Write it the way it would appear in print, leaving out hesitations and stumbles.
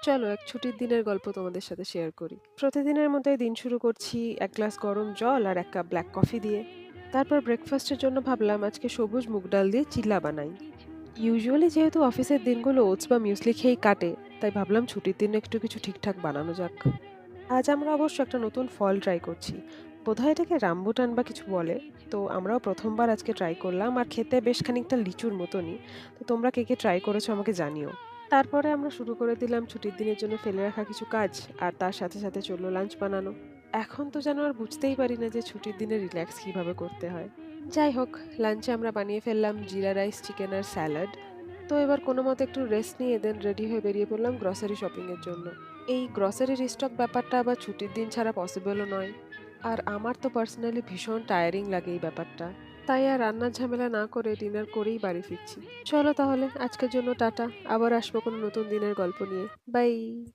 চলো এক ছুটির দিনের গল্প তোমাদের সাথে শেয়ার করি। প্রতিদিনের মতোই দিন শুরু করছি এক গ্লাস গরম জল আর এক কাপ ব্ল্যাক কফি দিয়ে। তারপর ব্রেকফাস্টের জন্য ভাবলাম আজকে সবুজ মুগ ডাল দিয়ে চিল্লা বানাই। ইউজুয়ালি যেহেতু অফিসের দিনগুলো ওটস বা মিউসলি খেয়েই কাটে, তাই ভাবলাম ছুটির দিনে একটু কিছু ঠিকঠাক বানানো যাক। আজ আমরা অবশ্য একটা নতুন ফল ট্রাই করছি। বোধহয় এটাকে রামবুটান বা কিছু বলে। তো আমরাও প্রথমবার আজকে ট্রাই করলাম আর খেতে বেশ খানিকটা লিচুর মতনই। তো তোমরা কে কে ট্রাই করেছো আমাকে জানিও। তারপরে আমরা শুরু করে দিলাম ছুটির দিনের জন্য ফেলে রাখা কিছু কাজ, আর তার সাথে সাথে চললো লাঞ্চ বানানো। এখন তো যেন আর বুঝতেই পারি না যে ছুটির দিনে রিল্যাক্স কিভাবে করতে হয়। যাই হোক, লাঞ্চে আমরা বানিয়ে ফেললাম জিরা রাইস, চিকেন আর স্যালাড। তো এবার কোনো মতে একটু রেস্ট নিয়ে দেন রেডি হয়ে বেরিয়ে পড়লাম গ্রসারি শপিং এর জন্য। এই গ্রসারি রিস্টক ব্যাপারটা আবার ছুটির দিন ছাড়া পসিবলও নয়। আর আমার তো পার্সোনালি ভীষণ টায়ারিং লাগে এই ব্যাপারটা। তাই আর রান্নার ঝামেলা না করে ডিনার করেই বাড়ি ফিরছি। চলো তাহলে আজকের জন্য টাটা। আবার আসবো কোনো নতুন দিনের গল্প নিয়ে। বাই।